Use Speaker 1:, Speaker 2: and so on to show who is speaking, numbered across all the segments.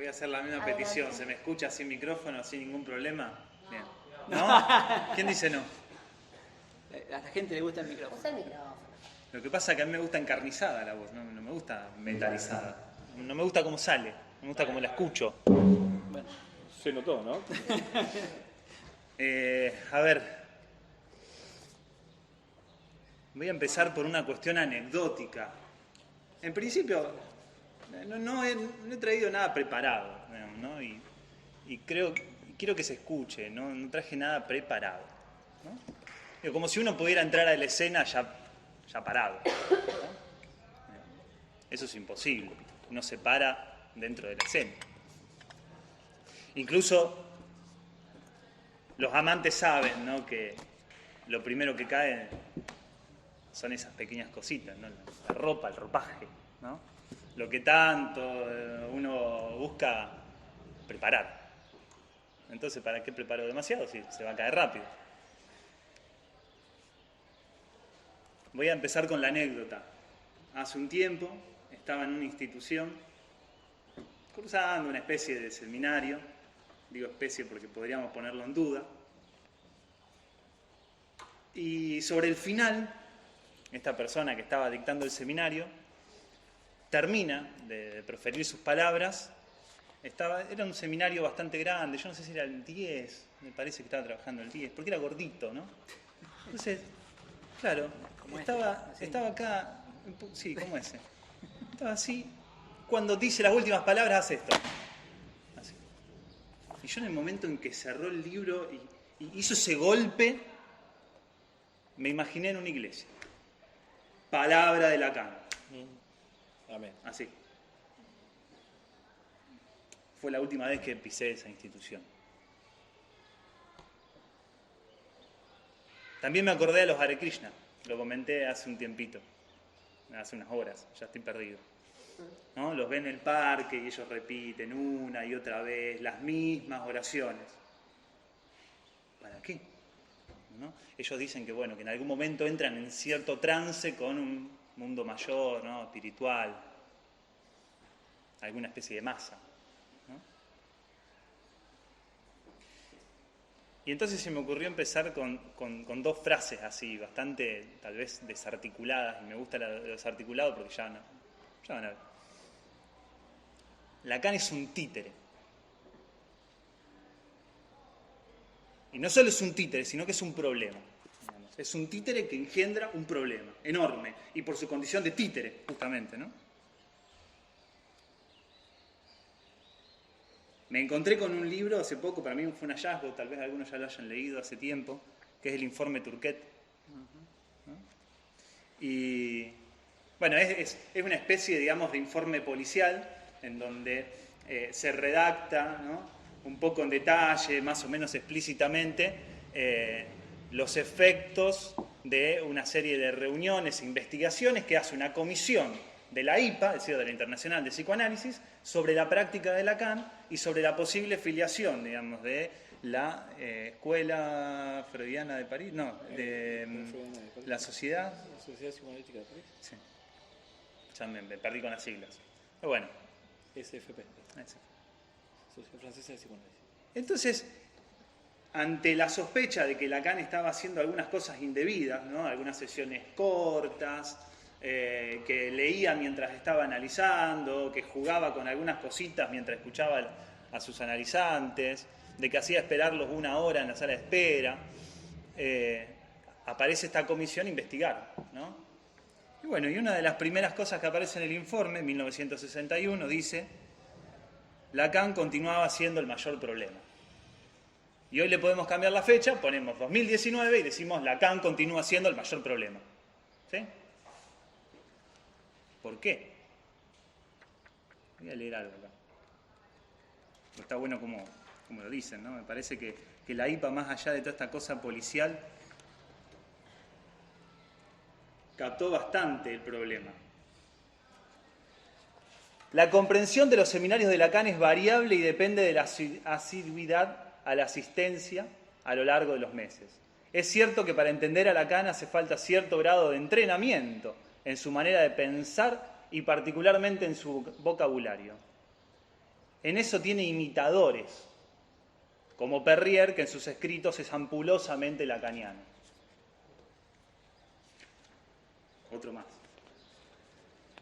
Speaker 1: Voy a hacer la misma
Speaker 2: Adelante.
Speaker 1: petición. ¿Se me escucha sin micrófono, sin ningún problema? Bien. ¿No? ¿Quién dice no?
Speaker 3: A la gente le gusta el micrófono.
Speaker 2: Usa el micrófono.
Speaker 1: Lo que pasa es que a mí me gusta encarnizada la voz, no me gusta metalizada. No me gusta cómo sale, me gusta cómo la escucho.
Speaker 3: Bueno,
Speaker 4: Se notó, ¿no?
Speaker 1: A ver, voy a empezar por una cuestión anecdótica. En principio, no he traído nada preparado, ¿no? Y quiero que se escuche, no traje nada preparado, ¿no? Digo, como si uno pudiera entrar a la escena ya parado, ¿no? Eso es imposible, uno se para dentro de la escena. Incluso los amantes saben, ¿no?, que lo primero que cae son esas pequeñas cositas, ¿no? La ropa, el ropaje, ¿no? Lo que tanto uno busca preparar. Entonces, ¿para qué preparo demasiado si se va a caer rápido? Voy a empezar con la anécdota. Hace un tiempo estaba en una institución cursando una especie de seminario. Digo especie porque podríamos ponerlo en duda. Y sobre el final, esta persona que estaba dictando el seminario termina de proferir sus palabras. Era un seminario bastante grande, yo no sé si era el 10, me parece que estaba trabajando el 10, porque era gordito, ¿no? Entonces, claro, estaba acá, sí, como ese. Estaba así, cuando dice las últimas palabras hace esto. Así. Y yo en el momento en que cerró el libro y hizo ese golpe, me imaginé en una iglesia. Palabra de Lacan.
Speaker 4: Amén.
Speaker 1: Así. Fue la última vez que pisé esa institución. También me acordé de los Hare Krishna. Lo comenté hace un tiempito. Hace unas horas. Ya estoy perdido. ¿No? Los ven en el parque y ellos repiten una y otra vez las mismas oraciones. ¿Para qué? ¿No? Ellos dicen que, bueno, que en algún momento entran en cierto trance con un mundo mayor, ¿no?, espiritual. Alguna especie de masa. Y entonces se me ocurrió empezar con dos frases así, bastante tal vez desarticuladas, y me gusta lo desarticulado porque ya van a ver. Lacan es un títere. Y no solo es un títere, sino que es un problema. Es un títere que engendra un problema enorme, y por su condición de títere, justamente, ¿no? Me encontré con un libro hace poco, para mí fue un hallazgo, tal vez algunos ya lo hayan leído hace tiempo, que es el Informe Turquet. ¿No? Y bueno, es una especie, digamos, de informe policial en donde se redacta, ¿no?, un poco en detalle, más o menos explícitamente, los efectos de una serie de reuniones e investigaciones que hace una comisión de la IPA, es decir, de la Internacional de Psicoanálisis, sobre la práctica de Lacan y sobre la posible filiación, digamos, de la Escuela Freudiana de París, no, de la Sociedad...
Speaker 4: La Sociedad Psicoanalítica de París.
Speaker 1: Sí. Ya me perdí con las siglas. Pero bueno.
Speaker 4: SFP. Sociedad Francesa de Psicoanálisis.
Speaker 1: Entonces, ante la sospecha de que Lacan estaba haciendo algunas cosas indebidas, ¿no?, algunas sesiones cortas, que leía mientras estaba analizando, que jugaba con algunas cositas mientras escuchaba a sus analizantes, de que hacía esperarlos una hora en la sala de espera, aparece esta comisión a investigar, ¿no? Y bueno, y una de las primeras cosas que aparece en el informe, en 1961, dice: Lacan continuaba siendo el mayor problema. Y hoy le podemos cambiar la fecha, ponemos 2019 y decimos Lacan continúa siendo el mayor problema. ¿Sí? ¿Por qué? Voy a leer algo acá. Está bueno como lo dicen, ¿no? Me parece que la IPA, más allá de toda esta cosa policial, captó bastante el problema. La comprensión de los seminarios de Lacan es variable y depende de la asiduidad a la asistencia a lo largo de los meses. Es cierto que para entender a Lacan hace falta cierto grado de entrenamiento en su manera de pensar y particularmente en su vocabulario. en eso tiene imitadores, como Perrier, que en sus escritos es ampulosamente lacaniano. Otro más.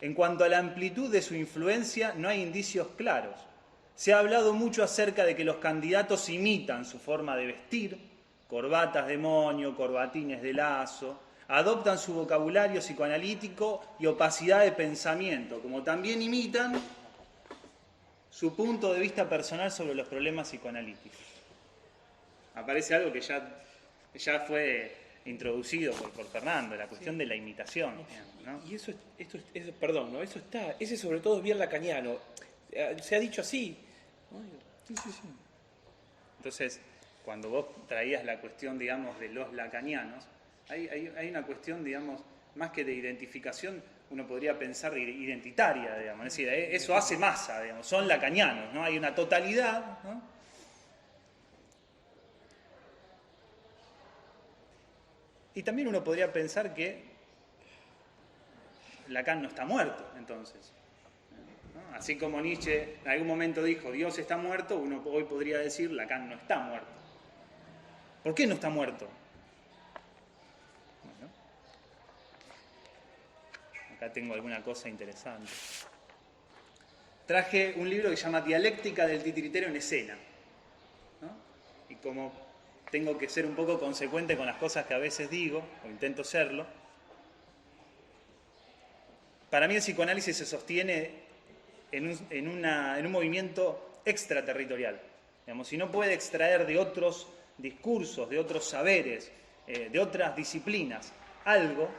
Speaker 1: En cuanto a la amplitud de su influencia, no hay indicios claros. Se ha hablado mucho acerca de que los candidatos imitan su forma de vestir, corbatas de moño, corbatines de lazo, adoptan su vocabulario psicoanalítico y opacidad de pensamiento, como también imitan su punto de vista personal sobre los problemas psicoanalíticos. Aparece algo que ya fue introducido por Fernando, la cuestión de la imitación. ¿No?
Speaker 4: Y eso perdón, ¿no? Eso está, ese sobre todo es bien lacaniano. Se ha dicho así. Sí.
Speaker 1: Entonces, cuando vos traías la cuestión, digamos, de los lacanianos, hay una cuestión, digamos, más que de identificación, uno podría pensar identitaria, digamos. Es decir, eso hace masa, digamos, son lacanianos, ¿no? Hay una totalidad, ¿no? Y también uno podría pensar que Lacan no está muerto, entonces. ¿No? Así como Nietzsche en algún momento dijo, Dios está muerto, uno hoy podría decir, Lacan no está muerto. ¿Por qué no está muerto? Bueno, acá tengo alguna cosa interesante. Traje un libro que se llama Dialéctica del titiritero en escena. ¿No? Y como tengo que ser un poco consecuente con las cosas que a veces digo, o intento serlo, para mí el psicoanálisis se sostiene en un movimiento extraterritorial. Digamos, si no puede extraer de otros discursos, de otros saberes, de otras disciplinas, algo,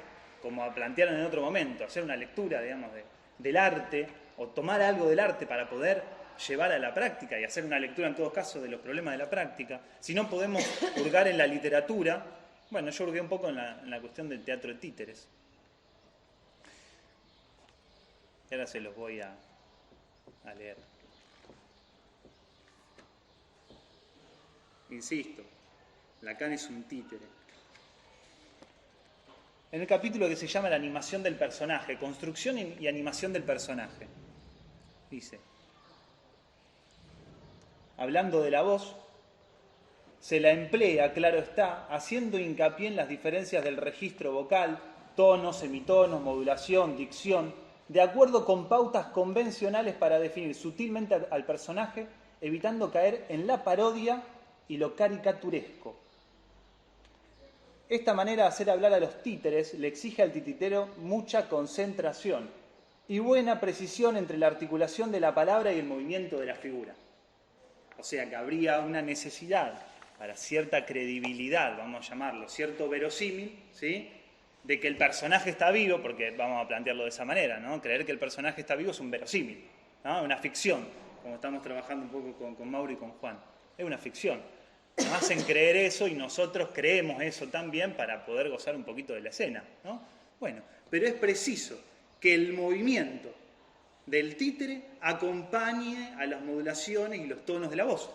Speaker 1: como plantearon en otro momento, hacer una lectura, digamos, del arte, o tomar algo del arte para poder llevar a la práctica y hacer una lectura en todo caso de los problemas de la práctica. Si no podemos hurgar en la literatura, bueno, yo hurgué un poco en la cuestión del teatro de títeres. Y ahora se los voy a leer. Insisto, Lacan es un títere. En el capítulo que se llama La animación del personaje, construcción y animación del personaje, dice, hablando de la voz, se la emplea, claro está, haciendo hincapié en las diferencias del registro vocal, tonos, semitonos, modulación, dicción, de acuerdo con pautas convencionales para definir sutilmente al personaje, evitando caer en la parodia y lo caricaturesco. Esta manera de hacer hablar a los títeres le exige al titiritero mucha concentración y buena precisión entre la articulación de la palabra y el movimiento de la figura. O sea que habría una necesidad para cierta credibilidad, vamos a llamarlo, cierto verosímil, ¿sí?, de que el personaje está vivo, porque vamos a plantearlo de esa manera, ¿no? Creer que el personaje está vivo es un verosímil, ¿no? Una ficción, como estamos trabajando un poco con Mauro y con Juan. Es una ficción. Nos hacen creer eso y nosotros creemos eso también para poder gozar un poquito de la escena, ¿no? Bueno, pero es preciso que el movimiento del títere acompañe a las modulaciones y los tonos de la voz.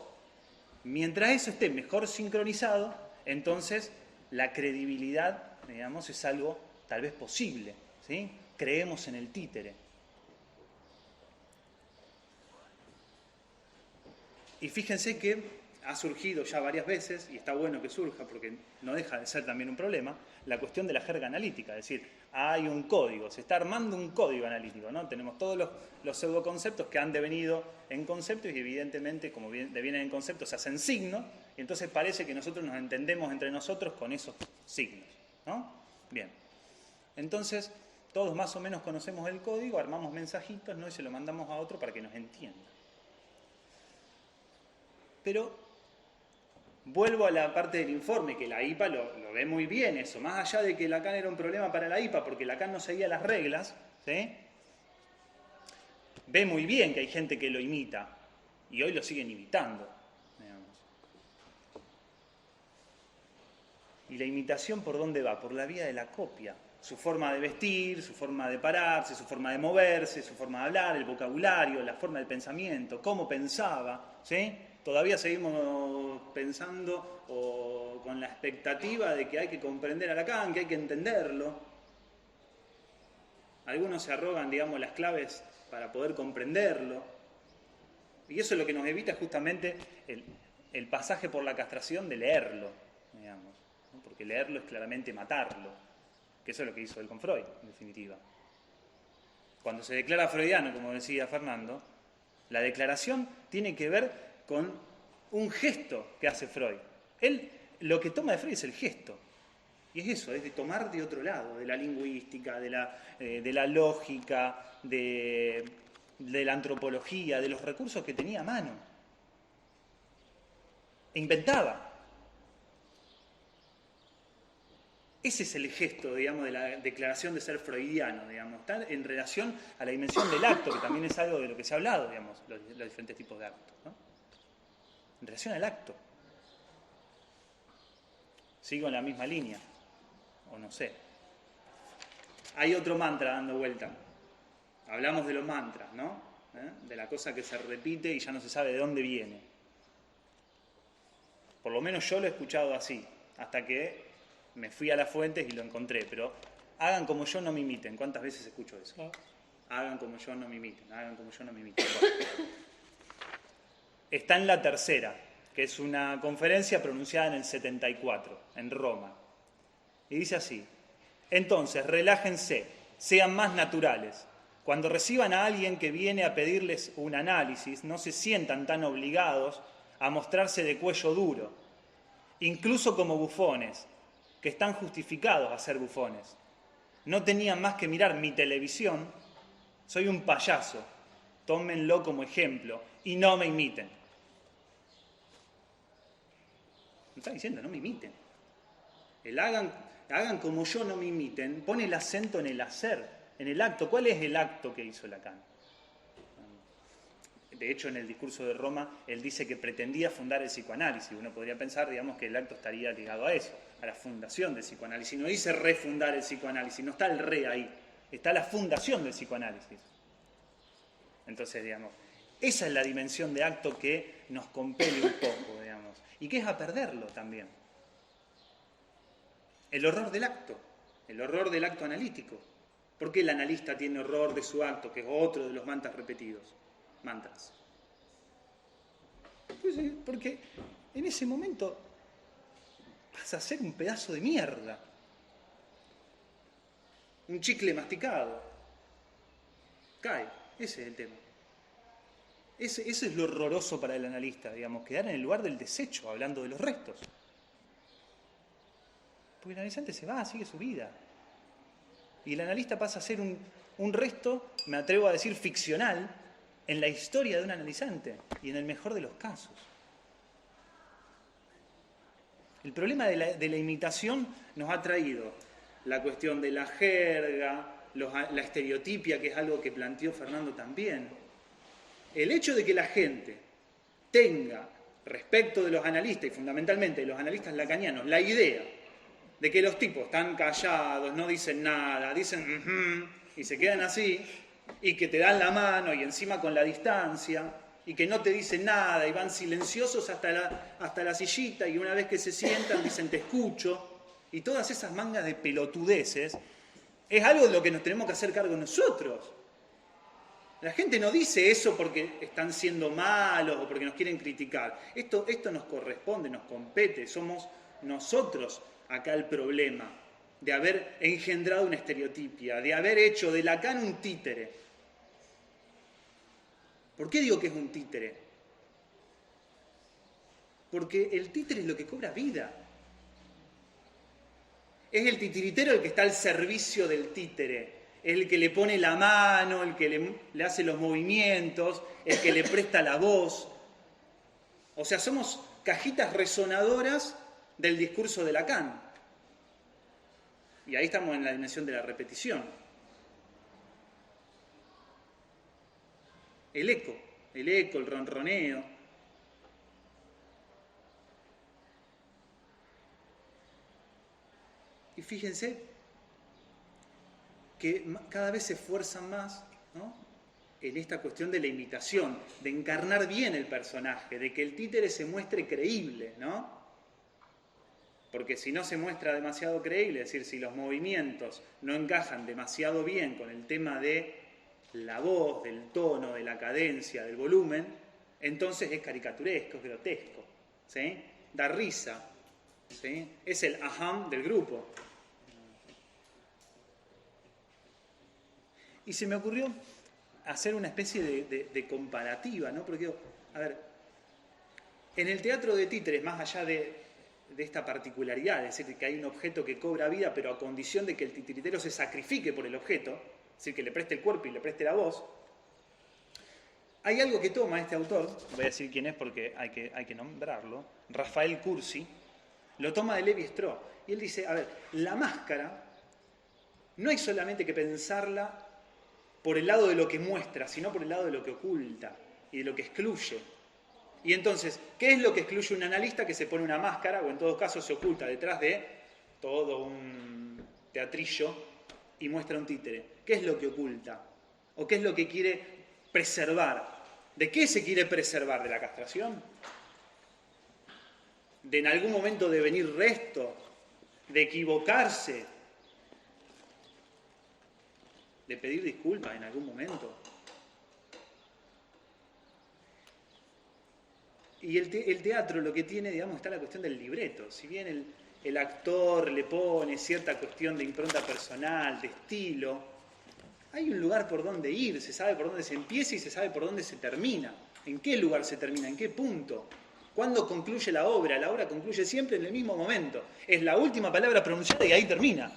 Speaker 1: Mientras eso esté mejor sincronizado, entonces la credibilidad, digamos, es algo tal vez posible, ¿sí? Creemos en el títere. Y fíjense que ha surgido ya varias veces, y está bueno que surja porque no deja de ser también un problema, la cuestión de la jerga analítica, es decir, hay un código, se está armando un código analítico, ¿no? Tenemos todos los pseudoconceptos que han devenido en conceptos y evidentemente, como devienen en conceptos, se hacen signos, y entonces parece que nosotros nos entendemos entre nosotros con esos signos, ¿no? Bien, entonces todos más o menos conocemos el código, armamos mensajitos, ¿no?, y se lo mandamos a otro para que nos entienda. Pero vuelvo a la parte del informe, que la IPA lo ve muy bien eso, más allá de que Lacan era un problema para la IPA, porque Lacan no seguía las reglas, ¿sí?, ve muy bien que hay gente que lo imita, y hoy lo siguen imitando, digamos. ¿Y la imitación por dónde va? Por la vía de la copia. Su forma de vestir, su forma de pararse, su forma de moverse, su forma de hablar, el vocabulario, la forma del pensamiento, cómo pensaba, ¿sí? Todavía seguimos pensando o con la expectativa de que hay que comprender a Lacan, que hay que entenderlo. Algunos se arrogan, digamos, las claves para poder comprenderlo. Y eso es lo que nos evita justamente el pasaje por la castración de leerlo, digamos, ¿no? Porque leerlo es claramente matarlo, que eso es lo que hizo él con Freud, en definitiva. Cuando se declara freudiano, como decía Fernando, la declaración tiene que ver con un gesto que hace Freud. Él, lo que toma de Freud es el gesto. Y es eso, es de tomar de otro lado, de la lingüística, de la lógica, de la antropología, de los recursos que tenía a mano. E inventaba. Ese es el gesto, digamos, de la declaración de ser freudiano, digamos, está en relación a la dimensión del acto, que también es algo de lo que se ha hablado, digamos, los diferentes tipos de actos, ¿no? En relación al acto. Sigo en la misma línea, o no sé. Hay otro mantra dando vuelta. Hablamos de los mantras, ¿no? De la cosa que se repite y ya no se sabe de dónde viene. Por lo menos yo lo he escuchado así, hasta que me fui a las fuentes y lo encontré, pero hagan como yo, no me imiten. ¿Cuántas veces escucho eso? Hagan como yo, no me imiten. Hagan como yo, no me imiten. Está en la tercera, que es una conferencia pronunciada en el 74, en Roma. Y dice así: entonces, relájense, sean más naturales. Cuando reciban a alguien que viene a pedirles un análisis, no se sientan tan obligados a mostrarse de cuello duro, incluso como bufones, que están justificados a ser bufones. No tenían más que mirar mi televisión. Soy un payaso. Tómenlo como ejemplo y no me imiten. Me está diciendo, no me imiten. El hagan como yo, no me imiten, pone el acento en el hacer, en el acto. ¿Cuál es el acto que hizo Lacan? De hecho, en el discurso de Roma, él dice que pretendía fundar el psicoanálisis. Uno podría pensar, digamos, que el acto estaría ligado a eso, a la fundación del psicoanálisis. No dice refundar el psicoanálisis, no está el re ahí, está la fundación del psicoanálisis. Entonces, digamos, esa es la dimensión de acto que nos compele un poco, digamos, y que es a perderlo también. El horror del acto analítico. ¿Por qué el analista tiene horror de su acto, que es otro de los mantras repetidos? Mantras. Pues, porque en ese momento vas a ser un pedazo de mierda. Un chicle masticado. Cae. Ese es el tema. Ese es lo horroroso para el analista, digamos, quedar en el lugar del desecho, hablando de los restos. Porque el analizante se va, sigue su vida. Y el analista pasa a ser un resto, me atrevo a decir, ficcional, en la historia de un analizante, y en el mejor de los casos. El problema de la imitación nos ha traído la cuestión de la jerga, la estereotipia, que es algo que planteó Fernando también. El hecho de que la gente tenga, respecto de los analistas, y fundamentalmente de los analistas lacanianos, la idea de que los tipos están callados, no dicen nada, dicen y se quedan así, y que te dan la mano y encima con la distancia, y que no te dicen nada y van silenciosos hasta la sillita, y una vez que se sientan dicen te escucho, y todas esas mangas de pelotudeces, es algo de lo que nos tenemos que hacer cargo nosotros. La gente no dice eso porque están siendo malos o porque nos quieren criticar. Esto nos corresponde, nos compete, somos nosotros acá el problema de haber engendrado una estereotipia, de haber hecho de Lacan un títere. ¿Por qué digo que es un títere? Porque el títere es lo que cobra vida. Es el titiritero el que está al servicio del títere, es el que le pone la mano, el que le hace los movimientos, el que le presta la voz. O sea, somos cajitas resonadoras del discurso de Lacan. Y ahí estamos en la dimensión de la repetición. El eco, el ronroneo. Y fíjense que cada vez se esfuerzan más, ¿no?, en esta cuestión de la imitación, de encarnar bien el personaje, de que el títere se muestre creíble, ¿no? Porque si no se muestra demasiado creíble, es decir, si los movimientos no encajan demasiado bien con el tema de la voz, del tono, de la cadencia, del volumen, entonces es caricaturesco, es grotesco, ¿sí? Da risa, ¿sí? Es el aham del grupo. Y se me ocurrió hacer una especie de comparativa, ¿no? Porque digo, a ver, en el teatro de títeres, más allá de esta particularidad, es decir, que hay un objeto que cobra vida, pero a condición de que el titiritero se sacrifique por el objeto, es decir, que le preste el cuerpo y le preste la voz, hay algo que toma este autor, voy a decir quién es porque hay que nombrarlo, Rafael Cursi, lo toma de Levi Strauss, y él dice, a ver, la máscara no hay solamente que pensarla por el lado de lo que muestra, sino por el lado de lo que oculta y de lo que excluye. Y entonces, ¿qué es lo que excluye un analista que se pone una máscara o en todo caso se oculta detrás de todo un teatrillo y muestra un títere? ¿Qué es lo que oculta? ¿O qué es lo que quiere preservar? ¿De qué se quiere preservar? ¿De la castración? ¿De en algún momento de venir resto? ¿De equivocarse? ¿De pedir disculpas en algún momento? Y el teatro lo que tiene, digamos, está la cuestión del libreto. Si bien el actor le pone cierta cuestión de impronta personal, de estilo, hay un lugar por donde ir, se sabe por dónde se empieza y se sabe por dónde se termina. ¿En qué lugar se termina? ¿En qué punto? ¿Cuándo concluye la obra? La obra concluye siempre en el mismo momento. Es la última palabra pronunciada y ahí termina.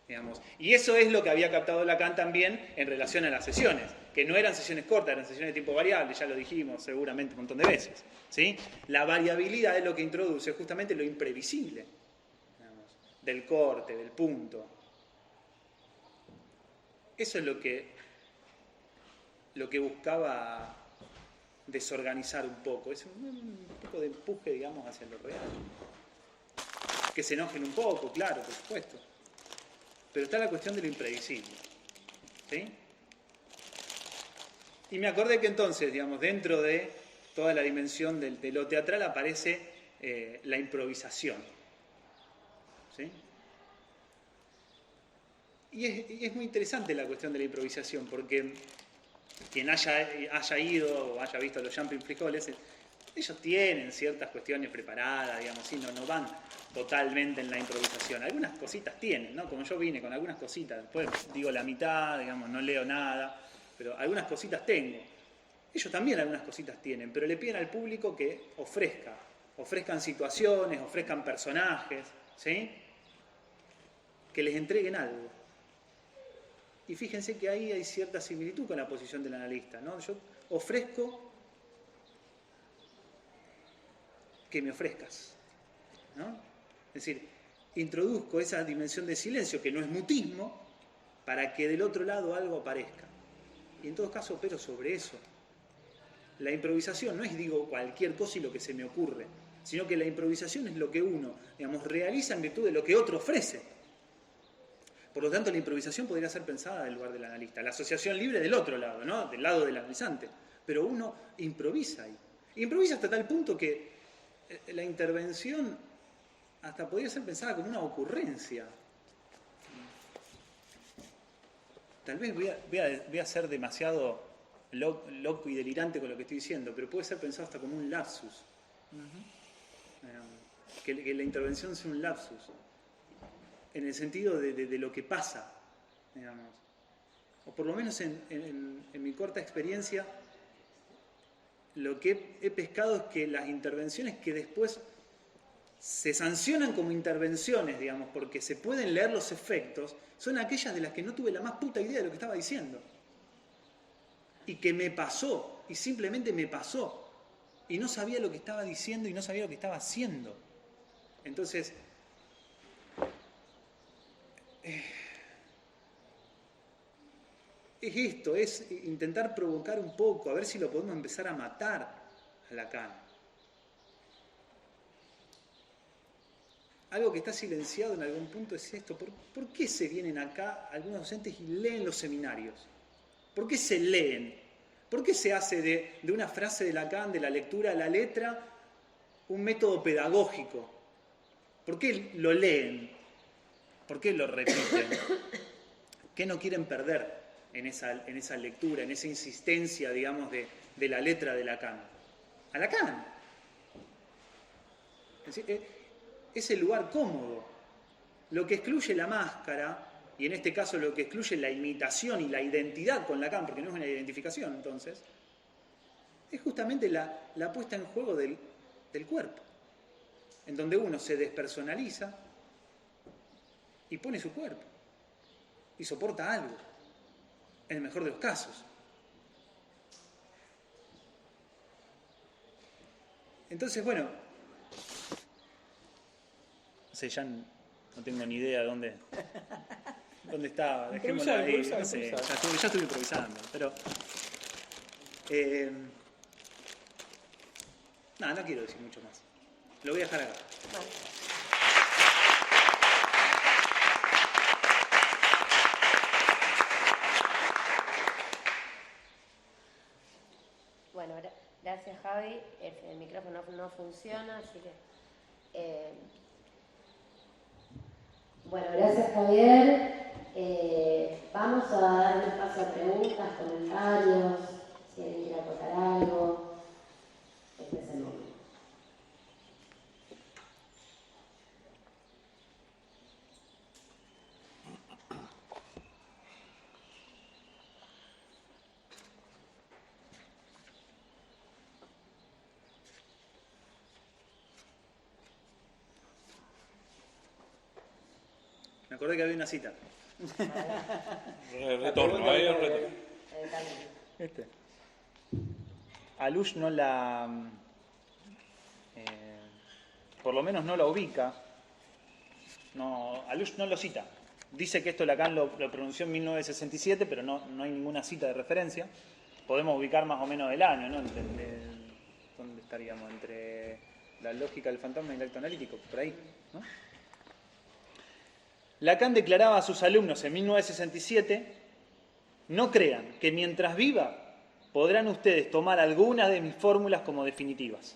Speaker 1: Digamos. Y eso es lo que había captado Lacan también en relación a las sesiones, que no eran sesiones cortas, eran sesiones de tiempo variable, ya lo dijimos seguramente un montón de veces. ¿Sí? La variabilidad es lo que introduce justamente lo imprevisible, digamos, del corte, del punto. Eso es lo que buscaba desorganizar un poco, es un poco de empuje, digamos, hacia lo real. Que se enojen un poco, claro, por supuesto. Pero está la cuestión de lo imprevisible. ¿Sí? Y me acordé que entonces, digamos, dentro de toda la dimensión de lo teatral aparece la improvisación. ¿Sí? Y es muy interesante la cuestión de la improvisación, porque quien haya ido o haya visto a los Jumping Frijoles, ellos tienen ciertas cuestiones preparadas, digamos, y no van totalmente en la improvisación. Algunas cositas tienen, ¿no? Como yo vine con algunas cositas, después digo la mitad, digamos, no leo nada, pero algunas cositas tengo. Ellos también algunas cositas tienen, pero le piden al público que ofrezcan situaciones, ofrezcan personajes, ¿sí? Que les entreguen algo. Y fíjense que ahí hay cierta similitud con la posición del analista, ¿no? Yo ofrezco que me ofrezcas, ¿no? Es decir, introduzco esa dimensión de silencio que no es mutismo para que del otro lado algo aparezca. Y en todo caso opero sobre eso. La improvisación no es, digo, cualquier cosa y lo que se me ocurre, sino que la improvisación es lo que uno, digamos, realiza en virtud de lo que otro ofrece. Por lo tanto, la improvisación podría ser pensada del lugar del analista. La asociación libre del otro lado, ¿no? Del lado del analizante. Pero uno improvisa ahí. Improvisa hasta tal punto que la intervención hasta podría ser pensada como una ocurrencia. Tal vez voy a ser demasiado loco y delirante con lo que estoy diciendo, pero puede ser pensado hasta como un lapsus. Que la intervención sea un lapsus, en el sentido de lo que pasa, digamos. O por lo menos en mi corta experiencia, lo que he pescado es que las intervenciones que después se sancionan como intervenciones, digamos, porque se pueden leer los efectos, son aquellas de las que no tuve la más puta idea de lo que estaba diciendo. Y que me pasó, y simplemente me pasó. Y no sabía lo que estaba diciendo y no sabía lo que estaba haciendo. Entonces, es esto, es intentar provocar un poco, a ver si lo podemos empezar a matar a Lacan. Algo que está silenciado en algún punto es esto. ¿Por qué se vienen acá algunos docentes y leen los seminarios? ¿Por qué se leen? ¿Por qué se hace de una frase de Lacan, de la lectura a la letra, un método pedagógico? ¿Por qué lo leen? ¿Por qué lo repiten? ¿Qué no quieren perder en esa lectura, en esa insistencia, digamos, de de la letra de Lacan? A Lacan. Es decir, es el lugar cómodo. Lo que excluye la máscara, y en este caso lo que excluye la imitación y la identidad con Lacan, porque no es una identificación entonces, es justamente la puesta en juego del cuerpo, en donde uno se despersonaliza y pone su cuerpo, y soporta algo, en el mejor de los casos. Entonces, bueno, no sé, ya no tengo ni idea dónde estaba. Dejémoslo ahí. No sé, ya estuve improvisando. Pero. No quiero decir mucho más. Lo voy a dejar acá.
Speaker 2: Bueno, gracias Javi. El micrófono no funciona, así que... Bueno, gracias Javier. Vamos a darle paso a preguntas, comentarios, si alguien quiere acotar algo. Este es el momento.
Speaker 1: Me acordé que había una cita.
Speaker 4: Retorno, ahí el retorno.
Speaker 1: Alush no la... por lo menos no la ubica. No, Alush no lo cita. Dice que esto Lacan lo pronunció en 1967, pero no hay ninguna cita de referencia. Podemos ubicar más o menos el año, ¿no? ¿Dónde estaríamos? Entre la lógica del fantasma y el acto analítico, por ahí, ¿no? Lacan declaraba a sus alumnos en 1967: no crean que mientras viva podrán ustedes tomar algunas de mis fórmulas como definitivas.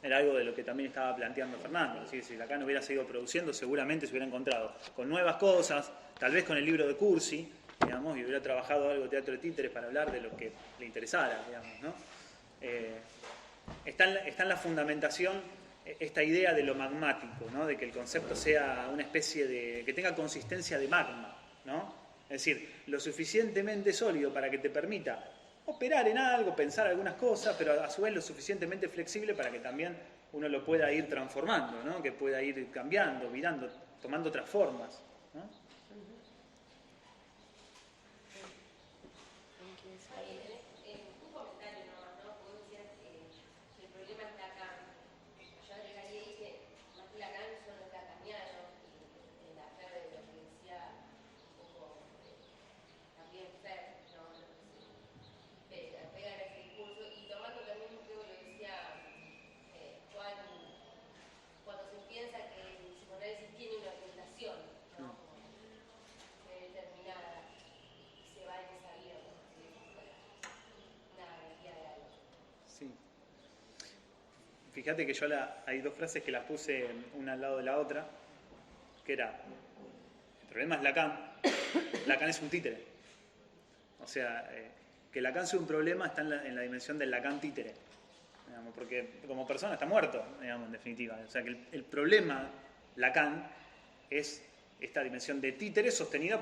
Speaker 1: Era algo de lo que también estaba planteando Fernando. Así que si Lacan hubiera seguido produciendo, seguramente se hubiera encontrado con nuevas cosas, tal vez con el libro de Cursi, digamos, y hubiera trabajado algo de teatro de títeres para hablar de lo que le interesara, digamos, ¿no? Está en la fundamentación esta idea de lo magmático, ¿no? De que el concepto sea una especie de... que tenga consistencia de magma, ¿no? Es decir, lo suficientemente sólido para que te permita operar en algo, pensar algunas cosas, pero a su vez lo suficientemente flexible para que también uno lo pueda ir transformando, ¿no? Que pueda ir cambiando, virando, tomando otras formas, ¿no? Fíjate que yo hay dos frases que las puse una al lado de la otra, que era: el problema es Lacan, Lacan es un títere. O sea, que Lacan sea un problema está en la dimensión del Lacan títere, digamos, porque como persona está muerto, digamos, en definitiva. O sea, que el problema Lacan es esta dimensión de títere sostenida por